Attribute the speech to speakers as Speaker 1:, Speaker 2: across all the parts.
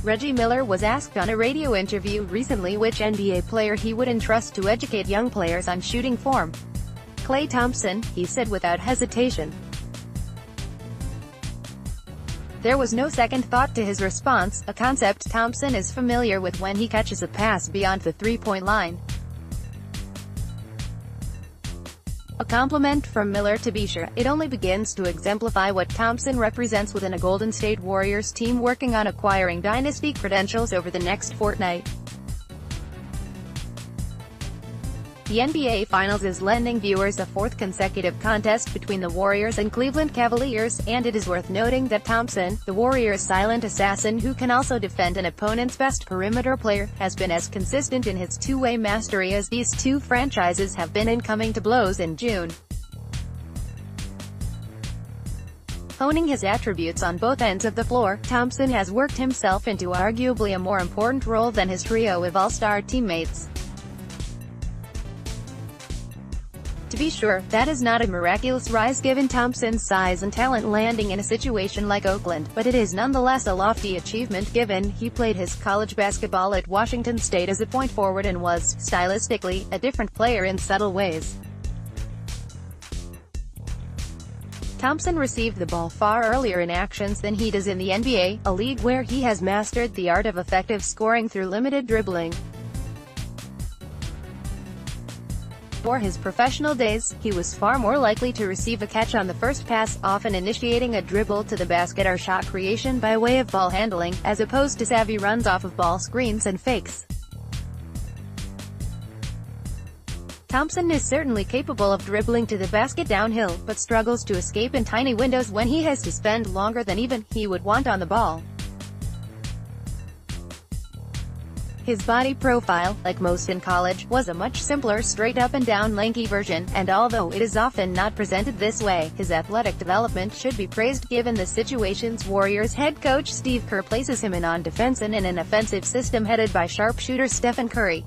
Speaker 1: Reggie Miller was asked on a radio interview recently which NBA player he would entrust to educate young players on shooting form. Klay Thompson, he said without hesitation. There was no second thought to his response, a concept Thompson is familiar with when he catches a pass beyond the three-point line. A compliment from Miller to be sure. It only begins to exemplify what Thompson represents within a Golden State Warriors team working on acquiring dynasty credentials over the next fortnight. The NBA Finals is lending viewers a fourth consecutive contest between the Warriors and Cleveland Cavaliers, and it is worth noting that Thompson, the Warriors' silent assassin who can also defend an opponent's best perimeter player, has been as consistent in his two-way mastery as these two franchises have been in coming to blows in June. Honing his attributes on both ends of the floor, Thompson has worked himself into arguably a more important role than his trio of all-star teammates. To be sure, that is not a miraculous rise given Thompson's size and talent landing in a situation like Oakland, but it is nonetheless a lofty achievement given he played his college basketball at Washington State as a point forward and was, stylistically, a different player in subtle ways. Thompson received the ball far earlier in actions than he does in the NBA, a league where he has mastered the art of effective scoring through limited dribbling. For his professional days, he was far more likely to receive a catch on the first pass, often initiating a dribble to the basket or shot creation by way of ball handling, as opposed to savvy runs off of ball screens and fakes. Thompson is certainly capable of dribbling to the basket downhill, but struggles to escape in tiny windows when he has to spend longer than even he would want on the ball. His body profile, like most in college, was a much simpler straight-up-and-down lanky version, and although it is often not presented this way, his athletic development should be praised given the situations Warriors head coach Steve Kerr places him in on defense and in an offensive system headed by sharpshooter Stephen Curry.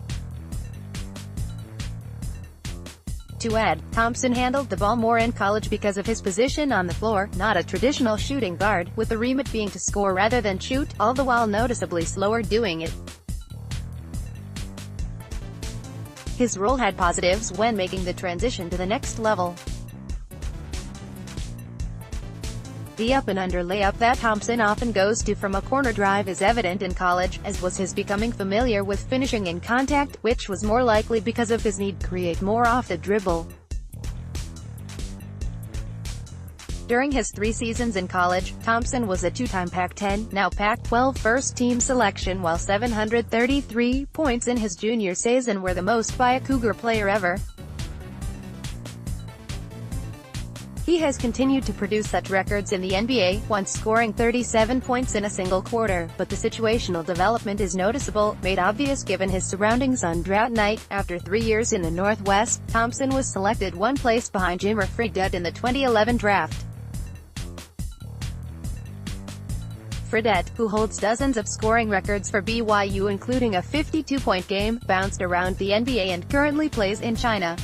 Speaker 1: To add, Thompson handled the ball more in college because of his position on the floor, not a traditional shooting guard, with the remit being to score rather than shoot, all the while noticeably slower doing it. His role had positives when making the transition to the next level. The up-and-under layup that Thompson often goes to from a corner drive is evident in college, as was his becoming familiar with finishing in contact, which was more likely because of his need to create more off the dribble. During his 3 seasons in college, Thompson was a two-time Pac-10, now Pac-12 first-team selection while 733 points in his junior season were the most by a Cougar player ever. He has continued to produce such records in the NBA, once scoring 37 points in a single quarter, but the situational development is noticeable, made obvious given his surroundings on drought night. After 3 years in the Northwest, Thompson was selected one place behind Jimmer Fredette in the 2011 draft. Fredette, who holds dozens of scoring records for BYU including a 52-point game, bounced around the NBA and currently plays in China.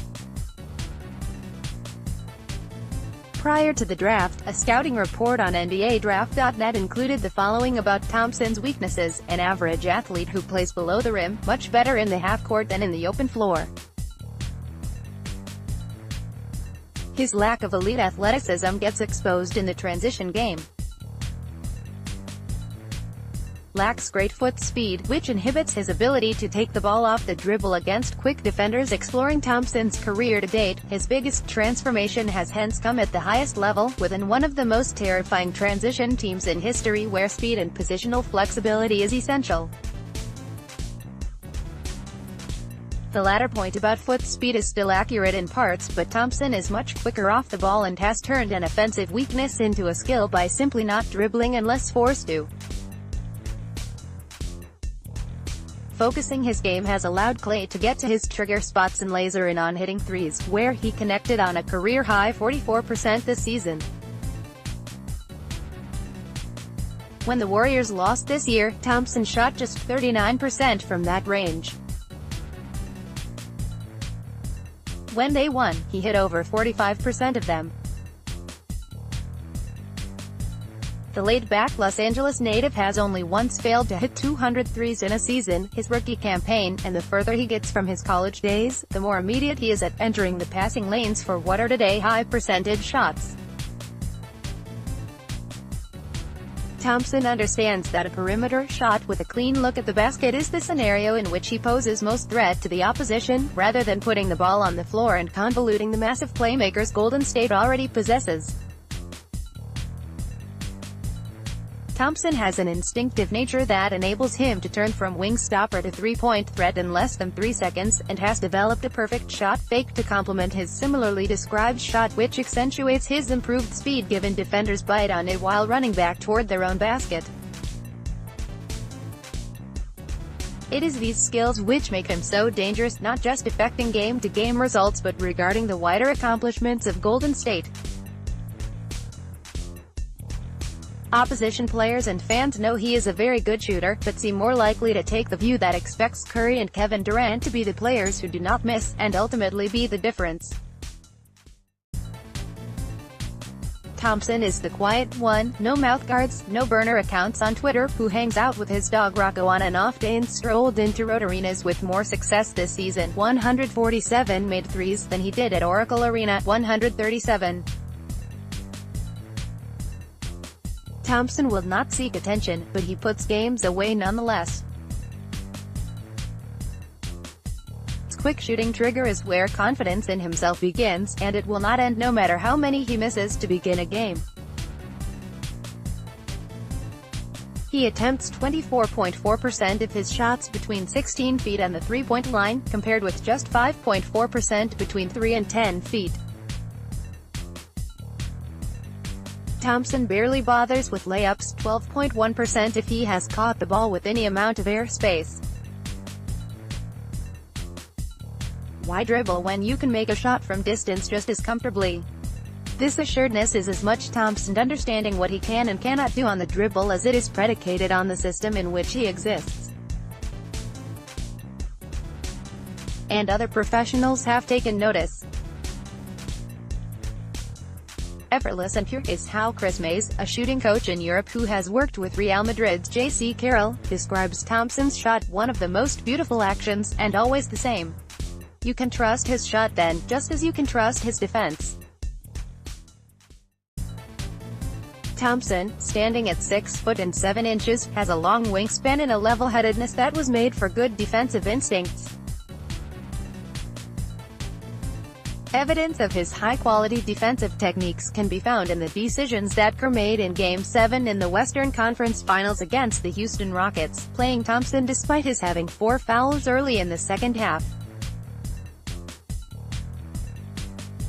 Speaker 1: Prior to the draft, a scouting report on NBADraft.net included the following about Thompson's weaknesses: an average athlete who plays below the rim, much better in the half-court than in the open floor. His lack of elite athleticism gets exposed in the transition game. Lacks great foot speed, which inhibits his ability to take the ball off the dribble against quick defenders. Exploring Thompson's career to date, his biggest transformation has hence come at the highest level, within one of the most terrifying transition teams in history where speed and positional flexibility is essential. The latter point about foot speed is still accurate in parts, but Thompson is much quicker off the ball and has turned an offensive weakness into a skill by simply not dribbling unless forced to. Focusing his game has allowed Klay to get to his trigger spots and laser in on hitting threes, where he connected on a career-high 44% this season. When the Warriors lost this year, Thompson shot just 39% from that range. When they won, he hit over 45% of them. The laid-back Los Angeles native has only once failed to hit 200 threes in a season, his rookie campaign, and the further he gets from his college days, the more immediate he is at entering the passing lanes for what are today high-percentage shots. Thompson understands that a perimeter shot with a clean look at the basket is the scenario in which he poses most threat to the opposition, rather than putting the ball on the floor and convoluting the massive playmakers Golden State already possesses. Thompson has an instinctive nature that enables him to turn from wing stopper to three-point threat in less than 3 seconds, and has developed a perfect shot fake to complement his similarly described shot, which accentuates his improved speed given defenders bite on it while running back toward their own basket. It is these skills which make him so dangerous, not just affecting game-to-game results but regarding the wider accomplishments of Golden State. Opposition players and fans know he is a very good shooter, but seem more likely to take the view that expects Curry and Kevin Durant to be the players who do not miss, and ultimately be the difference. Thompson is the quiet one, no mouthguards, no burner accounts on Twitter, who hangs out with his dog Rocco on an off day and strolled into road arenas with more success this season, 147 made threes, than he did at Oracle Arena, 137. Thompson will not seek attention, but he puts games away nonetheless. His quick shooting trigger is where confidence in himself begins, and it will not end no matter how many he misses to begin a game. He attempts 24.4% of his shots between 16 feet and the three-point line, compared with just 5.4% between 3 and 10 feet. Thompson barely bothers with layups, 12.1% if he has caught the ball with any amount of airspace. Why dribble when you can make a shot from distance just as comfortably? This assuredness is as much Thompson understanding what he can and cannot do on the dribble as it is predicated on the system in which he exists. And other professionals have taken notice. Effortless and pure is how Chris Mays, a shooting coach in Europe who has worked with Real Madrid's J.C. Carroll, describes Thompson's shot, one of the most beautiful actions, and always the same. You can trust his shot then, just as you can trust his defense. Thompson, standing at 6 foot and 7 inches, has a long wingspan and a level-headedness that was made for good defensive instincts. Evidence of his high-quality defensive techniques can be found in the decisions that Kerr made in Game 7 in the Western Conference Finals against the Houston Rockets, playing Thompson despite his having 4 fouls early in the second half.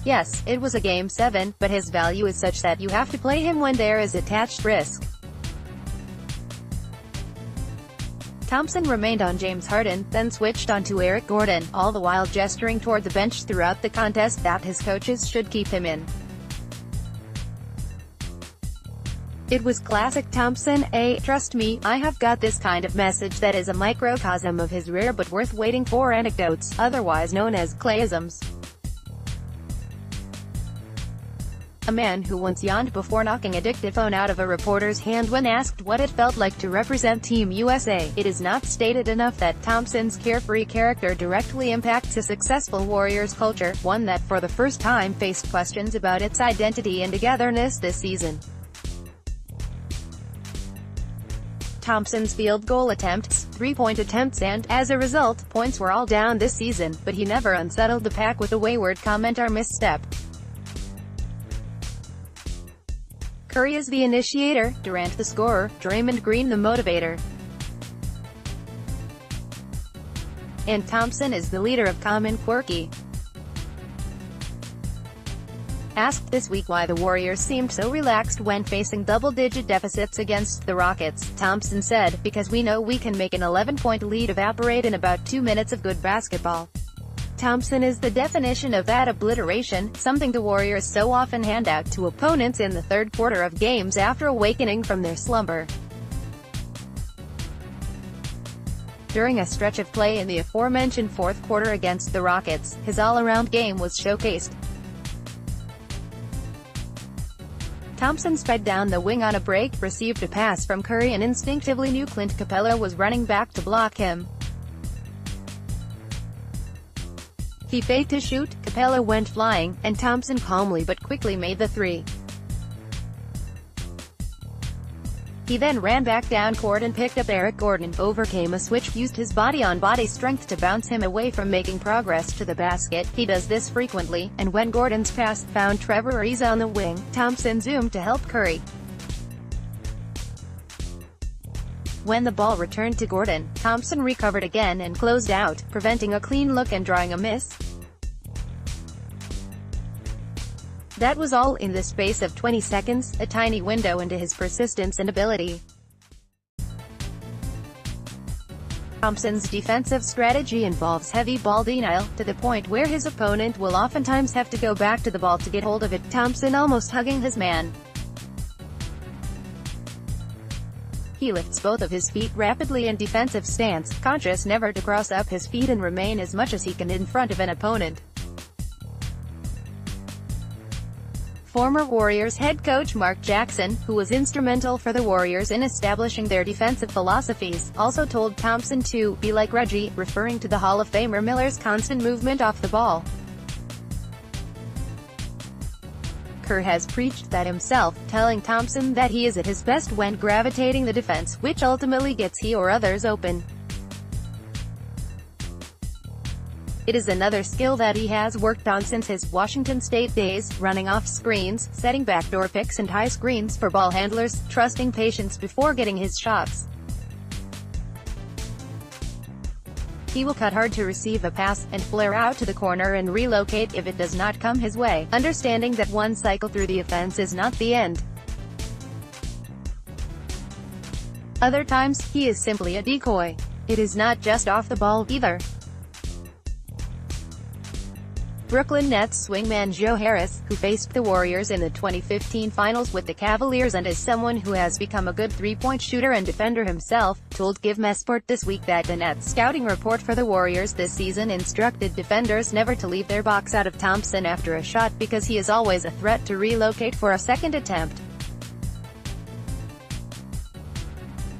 Speaker 1: Yes, it was a Game 7, but his value is such that you have to play him when there is attached risk. Thompson remained on James Harden, then switched on to Eric Gordon, all the while gesturing toward the bench throughout the contest that his coaches should keep him in. It was classic Thompson, trust me, I have got this kind of message that is a microcosm of his rare but worth waiting for anecdotes, otherwise known as Clayisms. A man who once yawned before knocking a dictaphone out of a reporter's hand when asked what it felt like to represent Team USA. It is not stated enough that Thompson's carefree character directly impacts a successful Warriors culture, one that for the first time faced questions about its identity and togetherness this season. Thompson's field goal attempts, three-point attempts and, as a result, points were all down this season, but he never unsettled the pack with a wayward comment or misstep. Curry is the initiator, Durant the scorer, Draymond Green the motivator. And Thompson is the leader of calm and quirky. Asked this week why the Warriors seemed so relaxed when facing double-digit deficits against the Rockets, Thompson said, "Because we know we can make an 11-point lead evaporate in about 2 minutes of good basketball." Thompson is the definition of that obliteration, something the Warriors so often hand out to opponents in the third quarter of games after awakening from their slumber. During a stretch of play in the aforementioned fourth quarter against the Rockets, his all-around game was showcased. Thompson sped down the wing on a break, received a pass from Curry and instinctively knew Clint Capella was running back to block him. He faked to shoot, Capella went flying, and Thompson calmly but quickly made the three. He then ran back down court and picked up Eric Gordon, overcame a switch, used his body-on-body strength to bounce him away from making progress to the basket. He does this frequently, and when Gordon's pass found Trevor Ariza on the wing, Thompson zoomed to help Curry. When the ball returned to Gordon, Thompson recovered again and closed out, preventing a clean look and drawing a miss. That was all in the space of 20 seconds, a tiny window into his persistence and ability. Thompson's defensive strategy involves heavy ball denial, to the point where his opponent will oftentimes have to go back to the ball to get hold of it, Thompson almost hugging his man. He lifts both of his feet rapidly in defensive stance, conscious never to cross up his feet and remain as much as he can in front of an opponent. Former Warriors head coach Mark Jackson, who was instrumental for the Warriors in establishing their defensive philosophies, also told Thompson to be like Reggie, referring to the Hall of Famer Miller's constant movement off the ball. Kerr has preached that himself, telling Thompson that he is at his best when gravitating the defense, which ultimately gets he or others open. It is another skill that he has worked on since his Washington State days, running off screens, setting backdoor picks and high screens for ball handlers, trusting patience before getting his shots. He will cut hard to receive a pass, and flare out to the corner and relocate if it does not come his way, understanding that one cycle through the offense is not the end. Other times, he is simply a decoy. It is not just off the ball, either. Brooklyn Nets swingman Joe Harris, who faced the Warriors in the 2015 Finals with the Cavaliers and is someone who has become a good three-point shooter and defender himself, told Give Me Sport this week that the Nets scouting report for the Warriors this season instructed defenders never to leave their box out of Thompson after a shot because he is always a threat to relocate for a second attempt.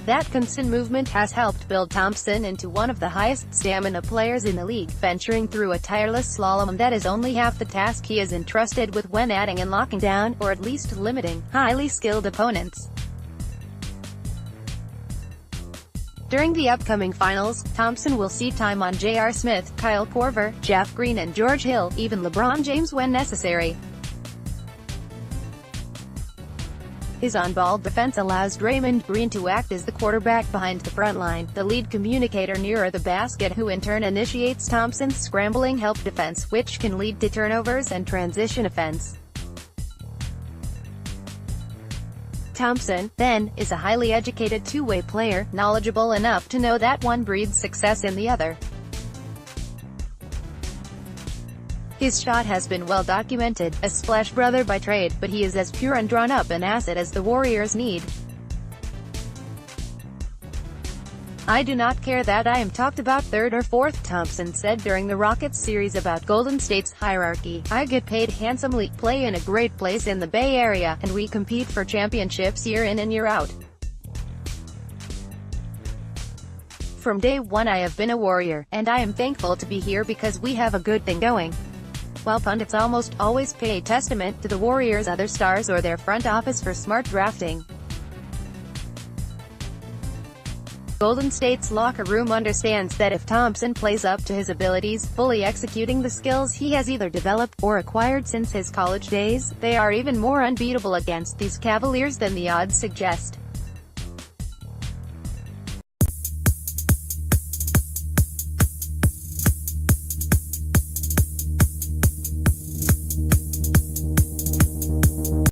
Speaker 1: That constant movement has helped build Thompson into one of the highest stamina players in the league, venturing through a tireless slalom that is only half the task he is entrusted with when adding and locking down, or at least limiting, highly skilled opponents. During the upcoming finals, Thompson will see time on J.R. Smith, Kyle Korver, Jeff Green and George Hill, even LeBron James when necessary. His on-ball defense allows Draymond Green to act as the quarterback behind the front line, the lead communicator nearer the basket, who in turn initiates Thompson's scrambling help defense, which can lead to turnovers and transition offense. Thompson, then, is a highly educated two-way player, knowledgeable enough to know that one breeds success in the other. His shot has been well documented, a splash brother by trade, but he is as pure and drawn-up an asset as the Warriors need. "I do not care that I am talked about third or fourth," Thompson said during the Rockets series about Golden State's hierarchy. "I get paid handsomely, play in a great place in the Bay Area, and we compete for championships year in and year out. From day one I have been a Warrior, and I am thankful to be here because we have a good thing going." While pundits almost always pay testament to the Warriors' other stars or their front office for smart drafting, Golden State's locker room understands that if Thompson plays up to his abilities, fully executing the skills he has either developed or acquired since his college days, they are even more unbeatable against these Cavaliers than the odds suggest.